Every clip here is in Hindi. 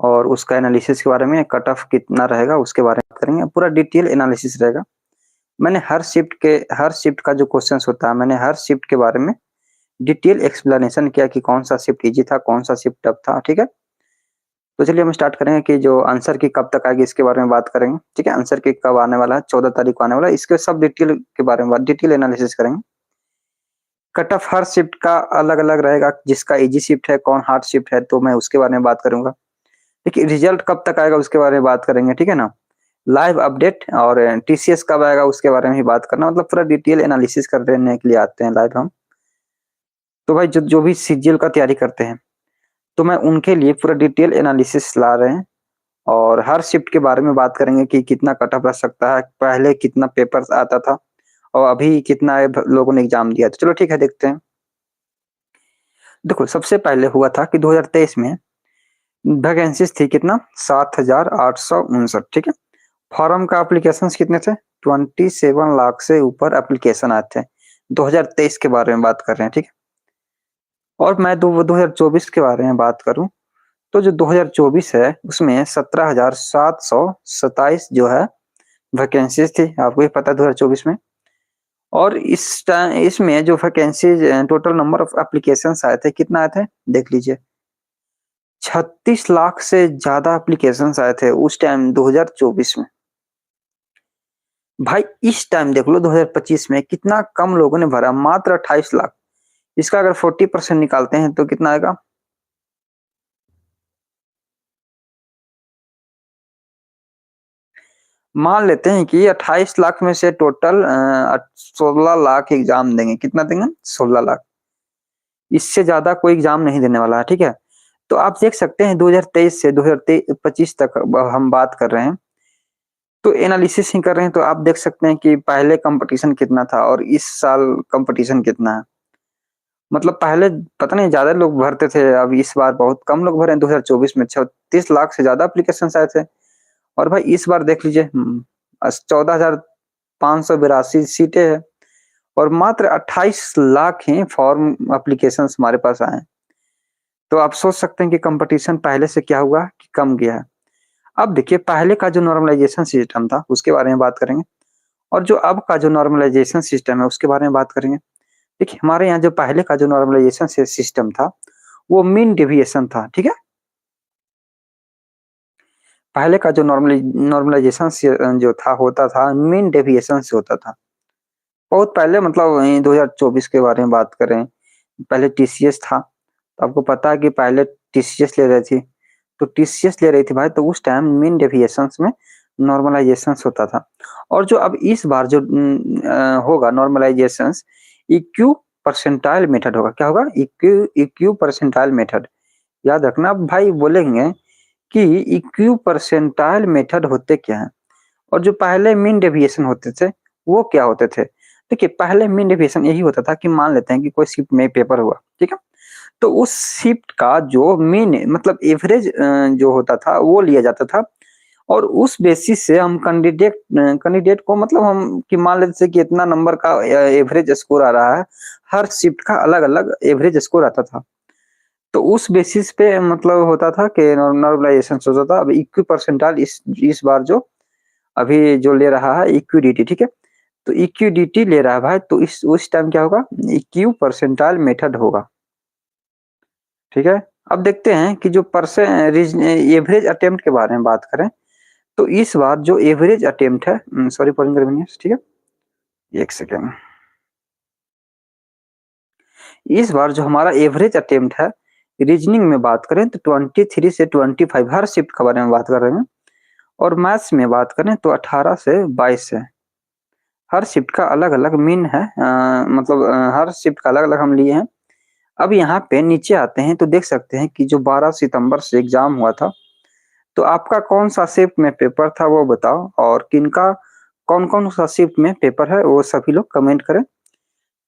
और उसका एनालिसिस के बारे में, कट ऑफ कितना रहेगा उसके बारे में करेंगे, पूरा डिटेल एनालिसिस रहेगा। मैंने हर शिफ्ट का जो क्वेश्चंस होता है, मैंने हर शिफ्ट के बारे में डिटेल एक्सप्लेनेशन किया कि कौन सा शिफ्ट इजी था, कौन सा शिफ्ट टफ था, ठीक है। तो चलिए हम स्टार्ट करेंगे कि जो आंसर की कब तक आएगी इसके बारे में बात करेंगे, ठीक है। आंसर की कब आने वाला है, 14 तारीख को आने वाला है, इसके सब डिटेल के बारे में डिटेल एनालिसिस करेंगे। कट ऑफ हर शिफ्ट का अलग अलग रहेगा, जिसका इजी शिफ्ट है, कौन हार्ड शिफ्ट है, तो मैं उसके बारे में बात करूंगा। देखिए रिजल्ट कब तक आएगा उसके बारे में बात करेंगे, ठीक है ना। लाइव अपडेट और टीसीएस कब आएगा उसके बारे में ही बात करना, मतलब पूरा डिटेल एनालिसिस करने के लिए आते हैं लाइव हम। तो भाई जो जो भी सीजीएल का तैयारी करते हैं, तो मैं उनके लिए पूरा डिटेल एनालिसिस ला रहे हैं। और हर शिफ्ट के बारे में बात करेंगे कि कितना कट ऑफ रह सकता है, पहले कितना पेपर आता था और अभी कितना लोगों ने एग्जाम दिया। तो चलो ठीक है, देखते हैं। देखो सबसे पहले हुआ था कि 2023 में वैकेंसीज थी कितना, 7,859, ठीक है। फॉर्म का एप्लीकेशंस कितने थे, 27 लाख से ऊपर एप्लीकेशन आए थे। 2023 के बारे में बात कर रहे हैं, ठीक है। और मैं 2024 के बारे में बात करूं, तो जो 2024 है उसमें 17,727 जो है वैकेंसीज थी, आपको ही पता है 2024 में। और इस टाइम इसमें जो vacancies total number of applications आए थे, कितना आए थे देख लीजिए, 36 लाख से ज्यादा एप्लीकेशंस आए थे उस टाइम 2024 में। भाई इस टाइम देख लो 2025 में कितना कम लोगों ने भरा, मात्र 28 लाख। इसका अगर 40% निकालते हैं तो कितना आएगा, मान लेते हैं कि 28 लाख में से टोटल 16 लाख एग्जाम देंगे। कितना देंगे, 16 लाख। इससे ज्यादा कोई एग्जाम नहीं देने वाला है, ठीक है। तो आप देख सकते हैं 2023 से 2025 तक हम बात कर रहे हैं, तो एनालिसिस ही कर रहे हैं। तो आप देख सकते हैं कि पहले कंपटीशन कितना था और इस साल कंपटीशन कितना है। मतलब पहले पता नहीं ज्यादा लोग भरते थे, अब इस बार बहुत कम लोग भरे हैं। 2024 में 36 लाख से ज्यादा एप्लीकेशन आए थे। और भाई इस बार देख लीजिए 14,582 सीटें हैं और मात्र 28 लाख ही फॉर्म एप्लीकेशन हमारे पास आए। तो आप सोच सकते हैं कि कंपटीशन पहले से क्या हुआ कि कम गया है। अब देखिए पहले का जो नॉर्मलाइजेशन सिस्टम था उसके बारे में बात करेंगे, और जो अब का जो नॉर्मलाइजेशन सिस्टम है उसके बारे में बात करेंगे। देखिए हमारे यहाँ जो पहले का जो नॉर्मलाइजेशन सिस्टम था वो मीन डेविएशन था, ठीक है। पहले का जो नॉर्मलाइजेशन जो था होता था मीन डेविएशन से होता था, बहुत पहले, मतलब 2024 के बारे में बात करें। पहले टीसीएस था, तो आपको पता है कि पहले टीसीएस ले रही थी, तो टीसीएस ले रही थी भाई, तो उस टाइम मीन डेविएशंस में नॉर्मलाइजेशन होता था। और जो अब इस बार जो होगा नॉर्मलाइजेशन, इक्यू परसेंटाइल मेथड होगा। क्या होगा, इक्यू इक्यू परसेंटाइल मेथड। याद रखना भाई, बोलेंगे कि इक्यू परसेंटाइल मेथड होते क्या है और जो पहले मीन डेविएशन होते थे वो क्या होते थे। देखिए पहले मीन डेविएशन यही होता था कि मान लेते हैं कि कोई शिफ्ट में पेपर हुआ, ठीक है। तो उस शिफ्ट का जो मीन मतलब एवरेज जो होता था वो लिया जाता था, और उस बेसिस से हम कैंडिडेट को, मतलब हम कि मान लेते थे कि इतना नंबर का एवरेज स्कोर आ रहा है, हर शिफ्ट का अलग अलग एवरेज स्कोर आता था। तो उस बेसिस पे मतलब होता था कि नॉर्मलाइजेशन होता था। अब इक्वी परसेंटाइल इस बार जो अभी जो ले रहा है इक्विडिटी, ठीक है। तो इक्विडिटी ले रहा है भाई, तो इस उस टाइम क्या होगा, इक्यू परसेंटाइल मेथड होगा, ठीक है। अब देखते हैं कि जो एवरेज अटेम्प्ट के बारे में बात करें, तो इस बार जो एवरेज अटेम्प्ट है, सॉरी फॉर इनकन्वीनियंस, ठीक है, एक सेकेंड। इस बार जो हमारा एवरेज अटेम्प्ट है रीजनिंग में बात करें तो 23 से 25 हर शिफ्ट के बारे में बात कर रहे हैं। और मैथ्स में बात करें तो 18 से 22 है। हर शिफ्ट का अलग अलग मीन है, मतलब हर शिफ्ट का अलग अलग हम लिए हैं। अब यहाँ पे नीचे आते हैं तो देख सकते हैं कि जो 12 सितंबर से एग्जाम हुआ था, तो आपका कौन सा शिफ्ट में पेपर था वो बताओ, और किनका कौन कौन सा शिफ्ट में पेपर है वो सभी लोग कमेंट करें,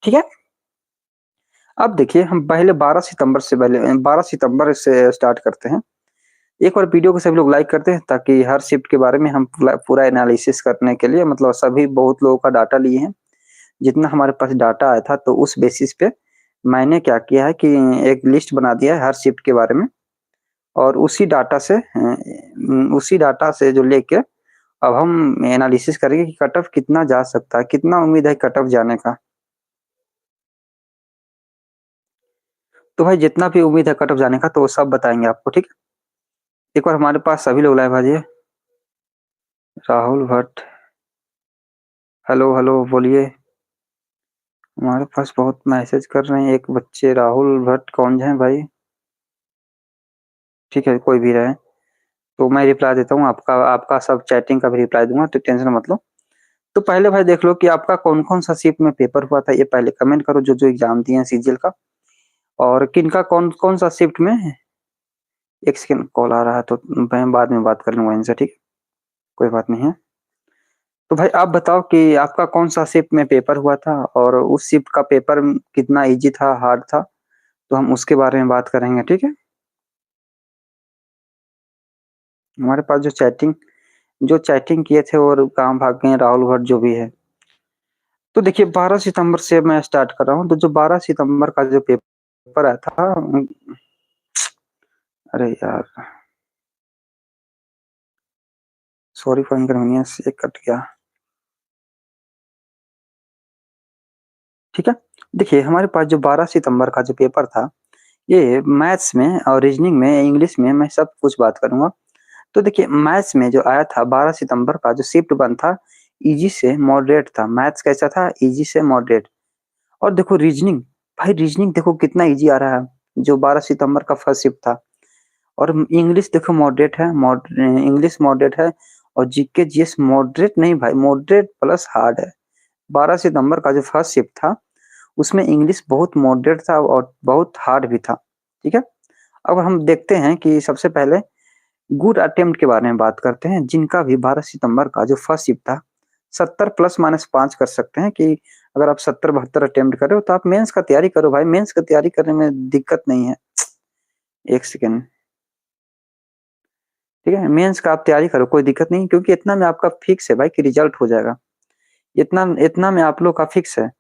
ठीक है। अब देखिए हम पहले 12 सितंबर से स्टार्ट करते हैं। एक बार वीडियो को सभी लोग लाइक करते हैं ताकि हर शिफ्ट के बारे में हम पूरा एनालिसिस करने के लिए, मतलब सभी बहुत लोगों का डाटा लिए हैं। जितना हमारे पास डाटा आया था तो उस बेसिस पे मैंने क्या किया है कि एक लिस्ट बना दिया है हर शिफ्ट के बारे में, और उसी डाटा से जो लेके अब हम एनालिसिस करेंगे कि कट ऑफ कितना जा सकता है, कितना उम्मीद है कट ऑफ जाने का। तो भाई जितना भी उम्मीद है कट ऑफ जाने का तो वो सब बताएंगे आपको, ठीक है। एक बार हमारे पास सभी लोग लाइव आ जाइए। राहुल भट्ट, हेलो हेलो बोलिए। हमारे पास बहुत मैसेज कर रहे हैं एक बच्चे। राहुल भट्ट कौन है भाई? ठीक है, कोई भी रहे तो मैं रिप्लाई देता हूँ। आपका आपका सब चैटिंग का भी रिप्लाई दूंगा, तो टेंशन मत लो। तो पहले भाई देख लो कि आपका कौन कौन सा शिफ्ट में पेपर हुआ था, ये पहले कमेंट करो जो जो एग्जाम दिए हैं सीजीएल का, और किनका कौन कौन सा शिफ्ट में है। एक सेकंड कॉल आ रहा है तो मैं बाद में बात कर लूंगा इनसे, ठीक है, कोई बात नहीं है। तो भाई आप बताओ कि आपका कौन सा शिफ्ट में पेपर हुआ था और उस शिफ्ट का पेपर कितना इजी था, हार्ड था, तो हम उसके बारे में बात करेंगे, ठीक है। हमारे पास जो चैटिंग किए थे और कहाँ भाग गए राहुल भट्ट जो भी है। तो देखिए 12 सितंबर से मैं स्टार्ट कर रहा हूँ। तो जो 12 सितंबर का जो पेपर आया था, अरे यार सॉरी फॉर इनकन्वीनियंस, ये कट गया, ठीक है। देखिए हमारे पास जो 12 सितंबर का जो पेपर था, ये मैथ्स में और रीजनिंग में, इंग्लिश में, मैं सब कुछ बात करूंगा। तो देखिए मैथ्स में जो आया था 12 सितंबर का जो शिफ्ट 1 था, इजी से मॉडरेट था। मैथ्स कैसा था? इजी से मॉडरेट। और देखो रीजनिंग, भाई रीजनिंग देखो कितना इजी आ रहा है, जो 12 सितंबर का फर्स्ट शिफ्ट था। और इंग्लिश देखो मॉडरेट है, इंग्लिश मॉडरेट है। और जीके जीएस मॉडरेट नहीं भाई, मॉडरेट प्लस हार्ड है। 12 सितंबर का जो फर्स्ट शिफ्ट था उसमें इंग्लिश बहुत मॉडरेट था और बहुत हार्ड भी था, ठीक है। अब हम देखते हैं कि सबसे पहले गुड अटेम्प्ट के बारे में बात करते हैं, जिनका भी 12 सितंबर का जो फर्स्ट शिफ्ट था 70 प्लस माइनस 5 कर सकते हैं कि अगर आप 70-72 अटेम्प्ट कर रहे हो तो आप मेंस का तैयारी करो भाई, मेंस का तैयारी करने में दिक्कत नहीं है। एक सेकेंड, ठीक है, मेंस का आप तैयारी करो, कोई दिक्कत नहीं, क्योंकि इतना में आपका फिक्स है भाई कि रिजल्ट हो जाएगा। इतना इतना में आप लोग का फिक्स है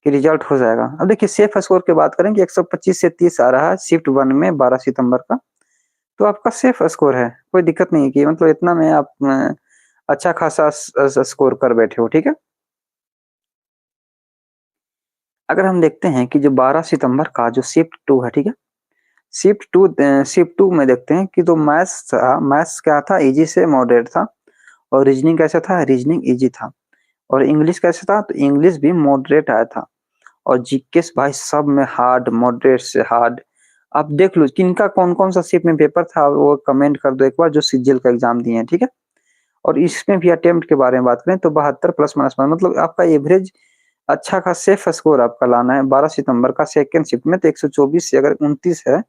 कि रिजल्ट हो जाएगा। अब देखिए सेफ स्कोर की बात करें कि 125 से 30 आ रहा है शिफ्ट 1 में 12 सितंबर का, तो आपका सेफ स्कोर है, कोई दिक्कत नहीं है कि मतलब इतना में आप अच्छा खासा स्कोर कर बैठे हो, ठीक है। अगर हम देखते हैं कि जो 12 सितंबर का जो शिफ्ट 2 है, ठीक है, शिफ्ट 2 में देखते हैं कि तो मैथ्स था, मैथ्स क्या था, इजी से मॉडरेट था। और रीजनिंग कैसा था? रीजनिंग इजी था। और इंग्लिश कैसा था? तो इंग्लिश भी मॉडरेट आया था। और जीके भाई सब में हार्ड, मॉडरेट से हार्ड। आप देख लो किनका कौन कौन सा शिफ्ट में पेपर था, वो कमेंट कर दो एक बार जो सीजीएल का एग्जाम दिए हैं, ठीक है। और इसमें भी अटेम्प्ट के बारे में बात करें तो 72 प्लस माइनस, मतलब आपका एवरेज अच्छा खासा सेफ स्कोर आपका लाना है 12 सितंबर का सेकंड शिफ्ट में। तो 124 से अगर 29 है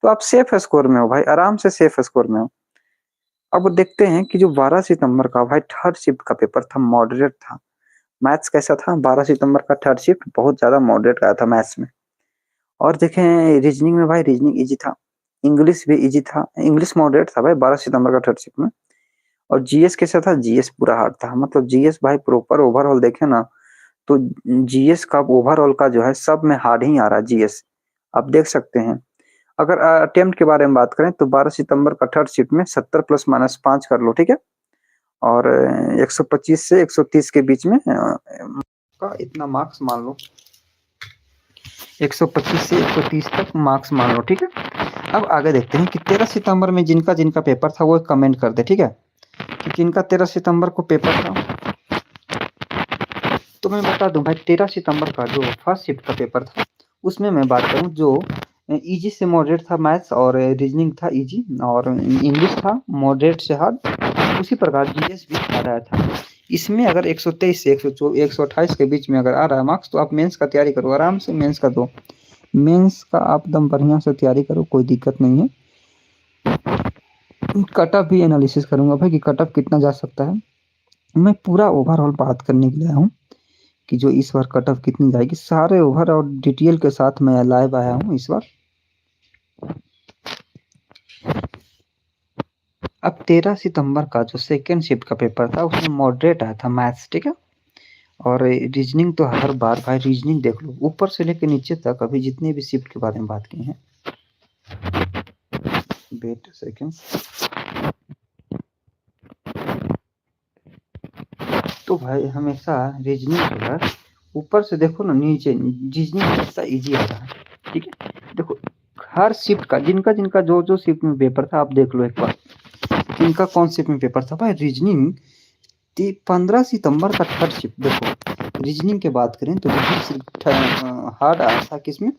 तो आप सेफ स्कोर में हो भाई, आराम से सेफ स्कोर में हो। अब देखते हैं कि जो 12 सितंबर का भाई थर्ड शिफ्ट का पेपर था, मॉडरेट था। मैथ्स कैसा था? 12 सितंबर का थर्ड शिफ्ट बहुत ज्यादा मॉडरेट आया था मैथ्स में। और देखें रीजनिंग में भाई, रीजनिंग इजी था, इंग्लिश भी इजी था, इंग्लिश मॉडरेट था भाई 12 सितंबर का थर्ड शिफ्ट में। और जीएस कैसा था? जीएस पूरा हार्ड था, मतलब जीएस भाई प्रॉपर ओवरऑल देखे ना तो जीएस का ओवरऑल का जो है सब में हार्ड ही आ रहा है जीएस, आप देख सकते हैं। अगर अटेम्प्ट के बारे में बात करें तो 12 सितंबर का थर्ड शिफ्ट में 70 प्लस माइनस 5 कर लो, ठीक है। और 125 से 130 के बीच में का इतना मार्क्स मान लो, 125 से 130 तक मार्क्स मान लो, ठीक है। अब आगे देखते हैं कि 13 सितंबर में जिनका जिनका पेपर था वो कमेंट कर दे, ठीक है, कि किनका 13 सितंबर को पेपर था। तो मैं बता दूं भाई 13 सितंबर का जो फर्स्ट शिफ्ट का पेपर था उसमें मैं बात करूं जो इजी से मॉडरेट था मैथ्स, और रीजनिंग था इजी, और इंग्लिश था मॉडरेट से हार्ड। उसी प्रकार जीएस भी आ रहा था। इसमें अगर 123 से 128 के बीच में अगर आ रहा है मार्क्स तो आप मेंस का तैयारी करो, आराम से मेंस का दो, मेंस का आप एकदम बढ़िया से तैयारी करो, कोई दिक्कत नहीं है। कट ऑफ भी एनालिसिस करूंगा भाई कि कट ऑफ कितना जा सकता है। मैं पूरा ओवरऑल बात करने के लिए आया हूँ कि जो इस बार कट ऑफ कितनी जाएगी, सारे ओवर और डिटेल के साथ मैं लाइव आया हूँ इस बार। अब 13 सितंबर का जो सेकेंड शिफ्ट का पेपर था उसमें मॉडरेट आया था मैथ्स, ठीक है। और रीजनिंग तो हर बार भाई रीजनिंग देख लो ऊपर से लेकर नीचे तक, अभी जितने भी शिफ्ट के बारे में बात की है वेट सेकेंड। तो भाई हमेशा रीजनिंग जो है ऊपर से देखो ना नीचे, रीजनिंग हमेशा इजी आ रहा है, ठीक है। देखो हर शिफ्ट का जिनका जिनका जो जो शिफ्ट में पेपर था आप देख लो एक बार, इनका कौन शिफ्ट में पेपर था भाई। रीजनिंग 15 सितंबर का थर्ड शिफ्ट। देखो रीजनिंग की बात करें तो हार्ड आया था किसमें,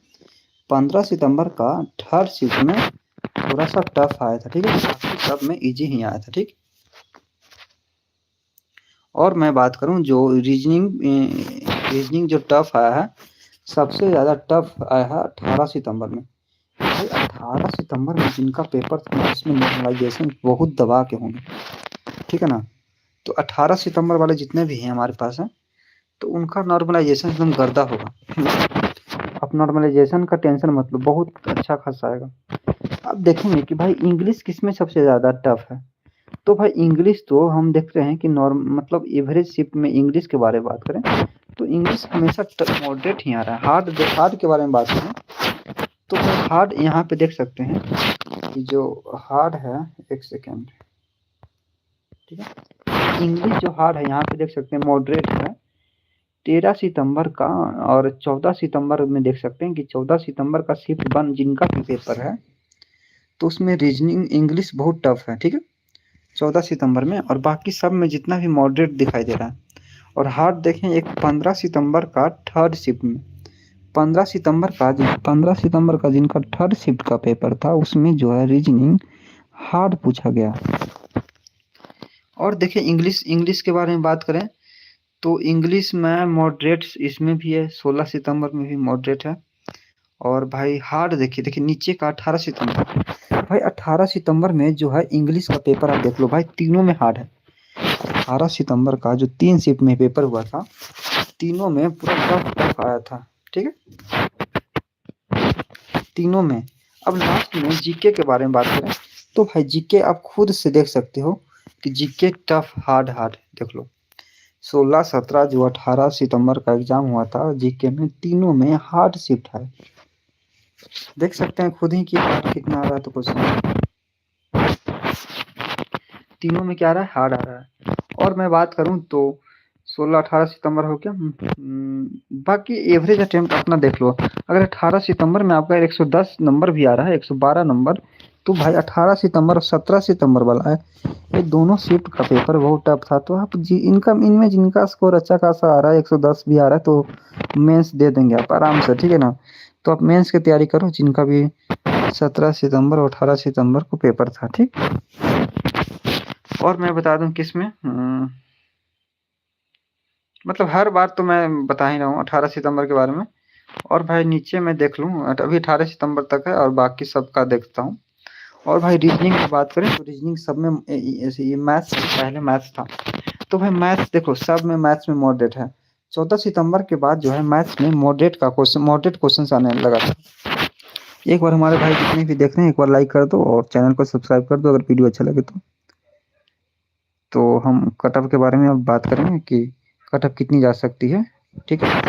15 सितंबर का थर्ड शिफ्ट में थोड़ा सा टफ आया था, ठीक है। बाकी सब में इजी ही आया था, ठीक। और मैं बात करूं जो रीजनिंग जो टफ आया है, सबसे ज़्यादा टफ आया है 18 सितंबर में। भाई 18 सितंबर में जिनका पेपर था उसमें नॉर्मलाइजेशन बहुत दबा के होंगे, ठीक है ना। तो 18 सितंबर वाले जितने भी हैं हमारे पास हैं, तो उनका नॉर्मलाइजेशन एकदम गर्दा होगा। अब नॉर्मलाइजेशन का टेंशन मत लो, बहुत अच्छा खासा आएगा। अब देखेंगे कि भाई इंग्लिश किस में सबसे ज़्यादा टफ है। तो भाई इंग्लिश तो हम देख रहे हैं कि मतलब एवरेज शिफ्ट में इंग्लिश के बारे में बात करें तो इंग्लिश हमेशा मॉडरेट ही आ रहा है। हार्ड के बारे में बात करें तो हार्ड यहाँ पे देख सकते हैं कि जो हार्ड है, एक सेकेंड, ठीक है। इंग्लिश जो हार्ड है यहाँ पे देख सकते हैं मॉडरेट है 13 सितंबर का, और 14 सितंबर में देख सकते हैं कि 14 सितंबर का शिफ्ट 1 जिनका भी पेपर है तो उसमें रीजनिंग इंग्लिश बहुत टफ है, ठीक है, 14 सितंबर में। और बाकी सब में जितना भी मॉडरेट दिखाई दे रहा है। और हार्ड देखें एक 15 सितंबर का थर्ड शिफ्ट में, 15 सितंबर का जिनका थर्ड शिफ्ट का पेपर था उसमें जो है रीजनिंग हार्ड पूछा गया। और देखिए इंग्लिश के बारे में बात करें तो इंग्लिश में मॉडरेट इसमें भी है, 16 सितंबर में भी मॉडरेट है। और भाई हार्ड देखिए नीचे का 18 सितंबर, भाई 18 सितंबर में जो है इंग्लिश का पेपर आप देख लो भाई, तीनों में हार्ड है। 18 सितंबर का जो 3 शिफ्ट में पेपर हुआ था तीनों में पूरा टफ आया था, ठीक है, तीनों में। अब लास्ट में जीके के बारे में बात करें तो भाई जीके आप खुद से देख सकते हो कि जीके टफ हार्ड देख लो। 16, 17 जो 18 सितंबर का एग्जाम हुआ था जीके में, तीनों में हार्ड शिफ्ट है। देख सकते हैं खुद ही कि हार्ड कितना आ रहा है। तो क्वेश्चन तीनों में क्या आ रहा है, हार्ड आ रहा है। और मैं बात करूं तो 16, 18 सितंबर हो गया। बाकी एवरेज अटेम्प्ट अपना देख लो। अगर 18 सितंबर में आपका 110 नंबर भी आ रहा है, 112 नंबर, तो भाई 18 सितंबर और 17 सितंबर वाला है, ये दोनों शिफ्ट का पेपर बहुत टफ था। तो आप इनमें जिनका स्कोर अच्छा खासा आ रहा है, 110 भी आ रहा है, तो मेंस दे देंगे आप आराम से, ठीक है ना। तो आप मेंस की तैयारी करो जिनका भी 17 सितंबर और 18 सितंबर को पेपर था, ठीक। और मैं बता दूं किसमें मतलब हर बार तो मैं बता ही रहा हूँ 18 सितंबर के बारे में। और भाई नीचे मैं देख लूँ, अभी 18 सितंबर तक है और बाकी सबका देखता हूँ। और भाई रीजनिंग की बात करें तो रीजनिंग सब में ऐसे ये मैथ्स पहले मैथ्स था, तो भाई मैथ्स देखो सब में मैथ्स में मॉडरेट है। 14 सितंबर के बाद जो है मैथ्स में मॉडरेट क्वेश्चन आने लगा था। एक बार हमारे भाई जितने भी देख रहे हैं एक बार लाइक कर दो और चैनल को सब्सक्राइब कर दो अगर वीडियो अच्छा लगे तो हम कट ऑफ के बारे में अब बात करेंगे कि कट ऑफ कितनी जा सकती है, ठीक है।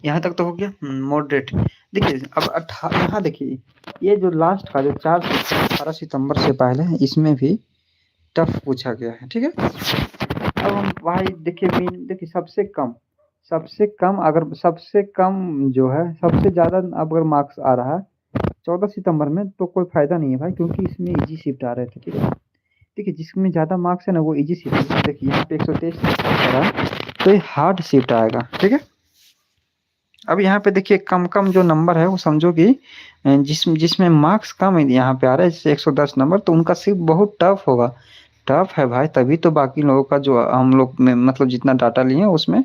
यहाँ तक तो हो गया मॉडरेट। देखिए अब यहाँ देखिए ये जो लास्ट का जो 18 सितंबर से पहले है इसमें भी टफ पूछा गया है, ठीक है। अब हम भाई देखिए सबसे कम जो है सबसे ज़्यादा अगर मार्क्स आ रहा है 14 सितंबर में तो कोई फायदा नहीं है भाई, क्योंकि इसमें इजी शिफ्ट आ रहे थे, ठीक है। देखिए जिसमें ज़्यादा मार्क्स है ना वो इजी शिफ्ट है। देखिए यहाँ पे 123 आ रहा है तो ये हार्ड शिफ्ट आएगा, ठीक है। अब यहाँ पे देखिए कम जो नंबर है वो समझो कि जिसमें मार्क्स कम है यहाँ पे आ रहा है जैसे 110 नंबर, तो उनका शिफ्ट बहुत टफ होगा। टफ है भाई, तभी तो बाकी लोगों का जो हम लोग में मतलब जितना डाटा लिए उसमें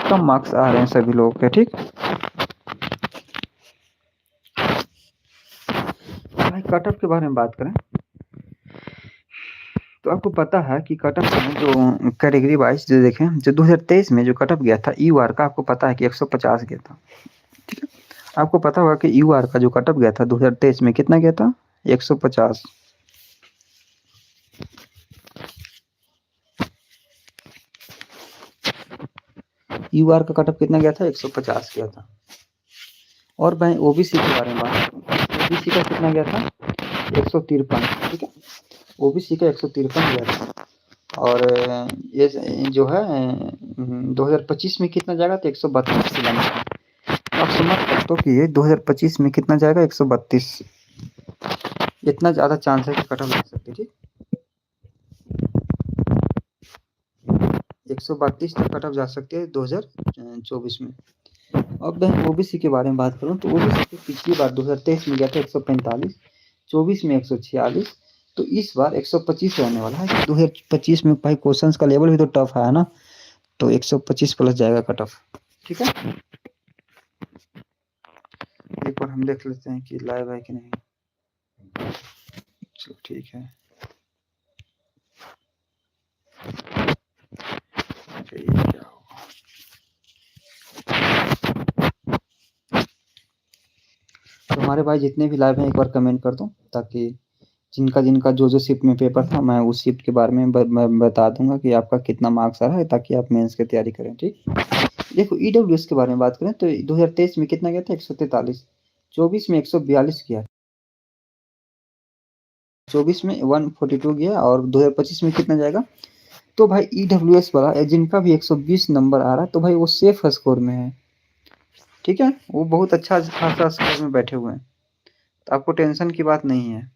कम मार्क्स आ रहे हैं सभी लोगों के, ठीक। भाई कट ऑफ के बारे में बात करें तो आपको पता है कि कट ऑफ में जो कैटेगरी वाइज जो देखें जो 2023 में जो कट ऑफ गया था यूआर का, आपको पता है कि 150 गया था, ठीक है। आपको पता होगा कि यूआर का जो कट ऑफ गया था 2023 में कितना गया था, 150। यूआर का कट ऑफ कितना गया था, 150 गया था। और भाई ओबीसी के बारे में बात करूं, ओबीसी का कितना गया था, 153, ठीक है, ओबीसी का 153 गया था। और ये जो है 2025 में कितना जाएगा तो 132 किलोमीटर। आप समझ सकते हो कि ये 2025 में कितना जाएगा 132, इतना ज़्यादा चांस है कि कट ऑफ लग सकती है, ठीक। 132 तक कट ऑफ जा सकती है 2024 में। अब मैं ओबीसी के बारे में बात करूं तो ओबीसी की पिछली बार 2023 में गया था 145, 24 में 146, तो इस बार 125 रहने वाला है। 2025 में भाई क्वेश्चंस का लेवल भी तो टफ है ना, तो 125 प्लस जाएगा कट ऑफ, ठीक है। एक बार हम देख लेते हैं कि लाइव है कि नहीं। चलो ठीक है, क्या होगा। तो हमारे भाई जितने भी लाइव हैं एक बार कमेंट कर दो, ताकि जिनका जिनका जो शिफ्ट में पेपर था मैं उस शिफ्ट के बारे में मैं बता दूंगा कि आपका कितना मार्क्स आ रहा है, ताकि आप मेंस की तैयारी करें, ठीक। देखो ईडब्ल्यूएस के बारे में बात करें तो 2023 में कितना गया था 143, 24 में 142 गया, 24 में 142 गया, और 2025 में कितना जाएगा। तो भाई ईडब्ल्यूएस वाला जिनका भी 120 नंबर आ रहा है तो भाई वो सेफ स्कोर में है, ठीक है, वो बहुत अच्छा खासा स्कोर में बैठे हुए हैं, तो आपको टेंशन की बात नहीं है।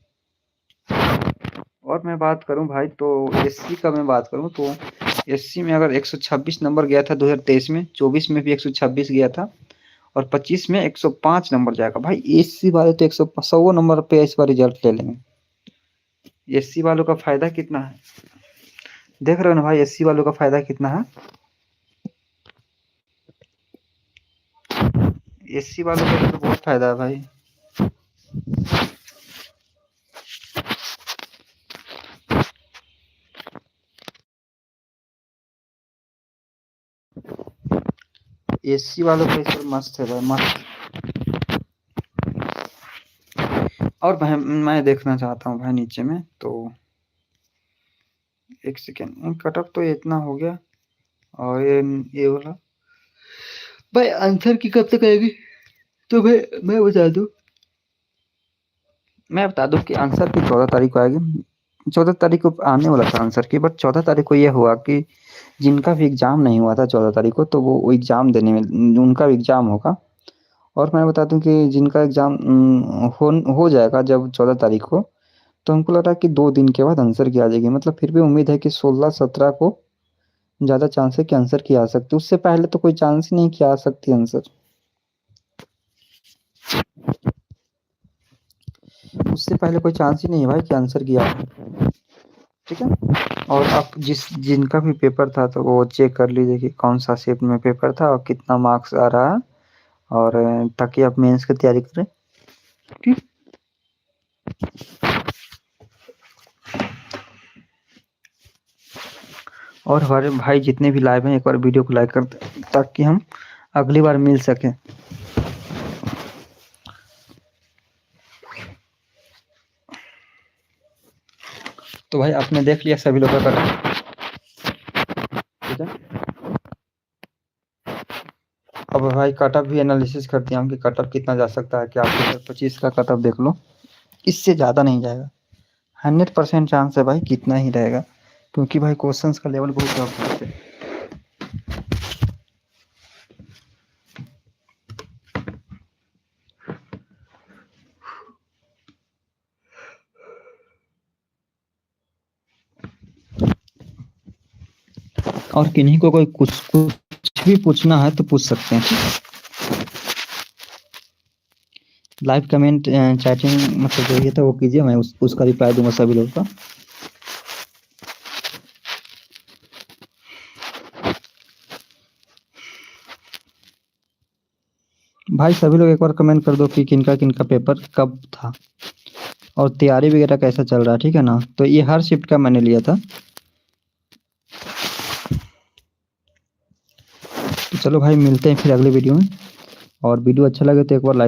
और मैं बात करूं भाई तो एससी का मैं बात करूं तो एससी में अगर 126 नंबर गया था 2023 में, 24 में भी 126 गया था, और 25 में 105 नंबर जाएगा। भाई एससी वाले तो 100 नंबर पे इस बार रिजल्ट ले लेंगे। एससी वालों का फायदा कितना है, देख रहे हो ना भाई, एससी वालों का फायदा कितना है। एससी वालों का तो बहुत फायदा है भाई। एससी वालों का इस मस्त है भाई, मस्त। और भाई मैं देखना चाहता हूँ भाई नीचे में, तो एक सेकेंड, कट ऑफ तो इतना हो गया, और ये वाला भाई आंसर की कब तक आएगी, तो भाई मैं बता दूं कि आंसर की 14 तारीख को आएगी। 14 तारीख को आने वाला था आंसर की, बट 14 तारीख को ये हुआ कि जिनका भी एग्जाम नहीं हुआ था 14 तारीख को, तो वो एग्जाम देने में उनका भी एग्जाम होगा। और मैं बता दूं कि जिनका एग्जाम हो जाएगा जब 14 तारीख को, तो हमको लग रहा है कि 2 दिन के बाद आंसर की आ जाएगी। मतलब फिर भी उम्मीद है कि 16-17 को ज़्यादा चांस है कि आंसर की आ सकती है, उससे पहले तो कोई चांस ही नहीं कि आ सकती आंसर, उससे पहले कोई चांस ही नहीं है भाई कि आंसर की आ, ठीक है। और आप जिनका भी पेपर था तो वो चेक कर लीजिए कि कौन सा शिफ्ट में पेपर था और कितना मार्क्स आ रहा है, और ताकि आप मेंस की तैयारी करें, ठीक। और हमारे भाई जितने भी लाइव हैं एक बार वीडियो को लाइक कर दें ताकि हम अगली बार मिल सकें। तो भाई आपने देख लिया सभी लोग का कट ऑफ, ठीक है। अब भाई कट ऑफ भी एनालिसिस करते हैं हम कि कट ऑफ कितना जा सकता है, कि आप 2025 का कट ऑफ देख लो, इससे ज़्यादा नहीं जाएगा। 100% चांस है भाई कितना ही रहेगा, क्योंकि भाई क्वेश्चंस का लेवल बहुत टफ है। और किन्हीं को कोई कुछ भी पूछना है तो पूछ सकते हैं। लाइव कमेंट चैटिंग मतलब जो ये था वो कीजिए, मैं उसका रिप्लाई दूंगा सभी लोग का। भाई सभी लोग एक बार कमेंट कर दो कि किनका किनका पेपर कब था और तैयारी वगैरह कैसा चल रहा है, ठीक है ना। तो ये हर शिफ्ट का मैंने लिया था। तो चलो भाई मिलते हैं फिर अगले वीडियो में, और वीडियो अच्छा लगे तो एक बार लाइक